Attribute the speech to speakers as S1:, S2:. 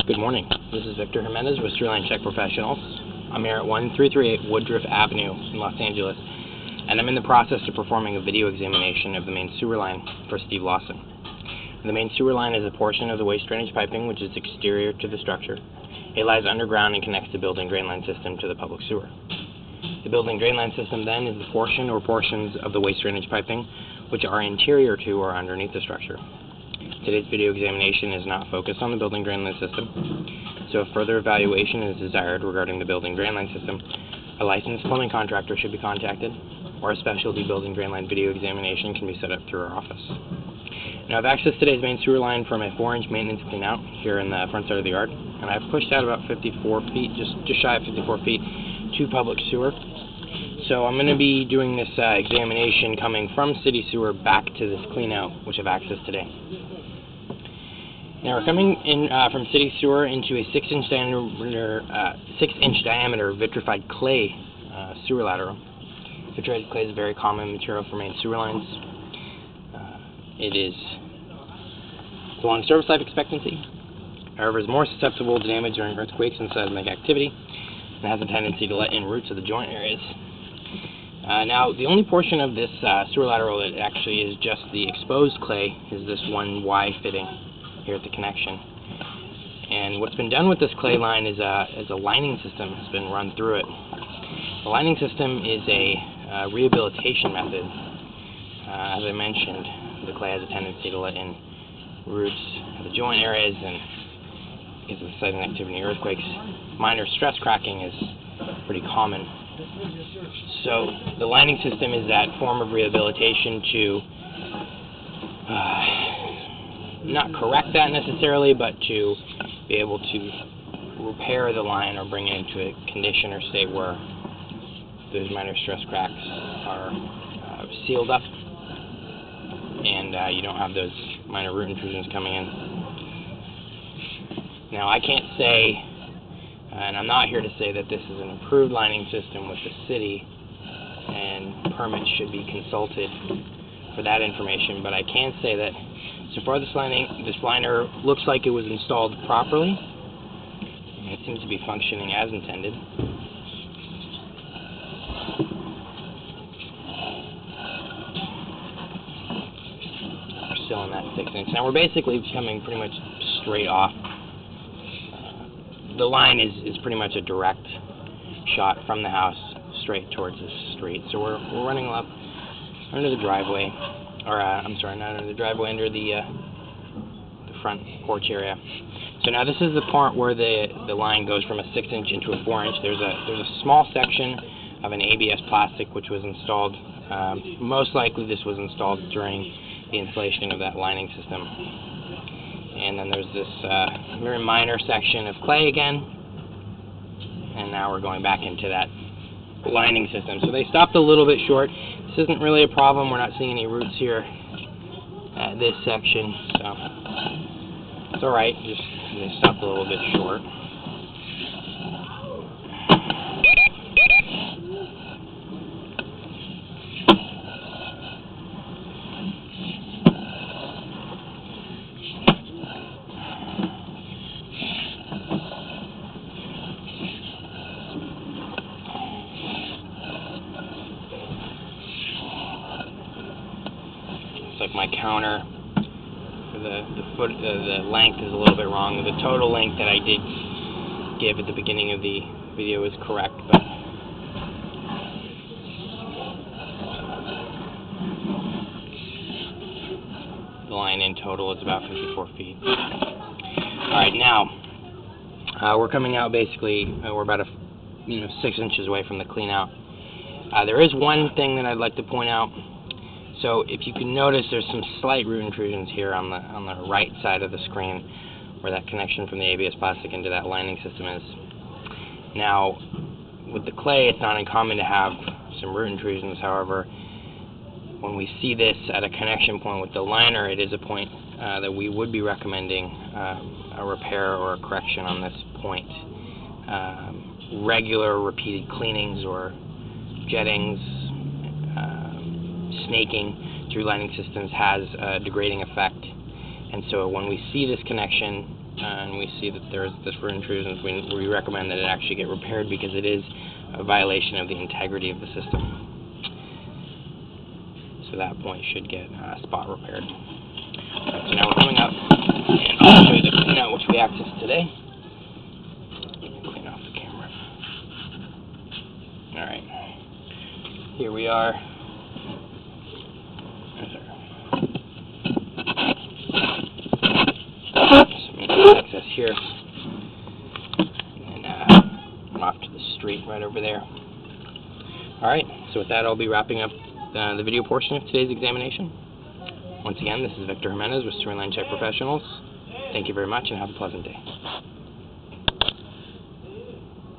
S1: Good morning. This is Victor Jimenez with Sewerline Check Professionals. I'm here at 1338 Woodruff Avenue in Los Angeles, and I'm in the process of performing a video examination of the main sewer line for Steve Lawson. The main sewer line is a portion of the waste drainage piping which is exterior to the structure. It lies underground and connects the building drain line system to the public sewer. The building drain line system then is the portion or portions of the waste drainage piping which are interior to or underneath the structure. Today's video examination is not focused on the building drain line system, so if further evaluation is desired regarding the building drain line system, a licensed plumbing contractor should be contacted, or a specialty building drain line video examination can be set up through our office. Now, I've accessed today's main sewer line from a 4-inch maintenance cleanout here in the front side of the yard, and I've pushed out about 54 feet, just shy of 54 feet, to public sewer. So I'm going to be doing this examination coming from city sewer back to this cleanout, which I've accessed today. Now we're coming in from city sewer into a 6-inch diameter vitrified clay sewer lateral. Vitrified clay is a very common material for main sewer lines. It is a long service life expectancy. However, is more susceptible to damage during earthquakes and seismic activity, and has a tendency to let in roots of the joint areas. Now, the only portion of this sewer lateral that actually is just the exposed clay is this one Y fitting here at the connection. And what's been done with this clay line is a lining system has been run through it. The lining system is a rehabilitation method. As I mentioned, the clay has a tendency to let in roots of the joint areas, and because of the seismic activity and earthquakes, minor stress cracking is pretty common. So the lining system is that form of rehabilitation to not correct that necessarily, but to be able to repair the line or bring it into a condition or state where those minor stress cracks are sealed up and you don't have those minor root intrusions coming in. Now, I can't say, and I'm not here to say that this is an improved lining system with the city, and permits should be consulted for that information, but I can say that so far this liner looks like it was installed properly, and it seems to be functioning as intended. We're still in that 6-inch. Now we're basically coming pretty much straight off. The line is pretty much a direct shot from the house straight towards the street. So we're running up under the driveway, or I'm sorry, not under the driveway, under the front porch area. So now this is the part where the line goes from a 6-inch into a 4-inch. There's a small section of an ABS plastic which was installed. Most likely this was installed during the installation of that lining system. And then there's this very minor section of clay again, and now we're going back into that lining system. So they stopped a little bit short. This isn't really a problem. We're not seeing any roots here at this section, so it's alright. Just they stopped a little bit short. Like my counter for the length is a little bit wrong. The total length that I did give at the beginning of the video is correct, but the line in total is about 54 feet. Alright, now we're coming out basically, we're about 6 inches away from the clean out. There is one thing that I'd like to point out. So if you can notice, there's some slight root intrusions here on the right side of the screen where that connection from the ABS plastic into that lining system is. Now, with the clay, it's not uncommon to have some root intrusions. However, when we see this at a connection point with the liner, it is a point that we would be recommending a repair or a correction on this point. Regular repeated cleanings or jettings, snaking through lining systems has a degrading effect, and so when we see this connection and we see that there's for intrusions, we recommend that it actually get repaired because it is a violation of the integrity of the system. So that point should get spot repaired. So now we're coming up, and I'll show you the cleanout which we accessed today. Clean off the camera. Alright. Here we are. Access here, and then off to the street right over there. Alright, so with that I'll be wrapping up the video portion of today's examination. Once again, this is Victor Jimenez with Storyline Check Professionals. Thank you very much and have a pleasant day.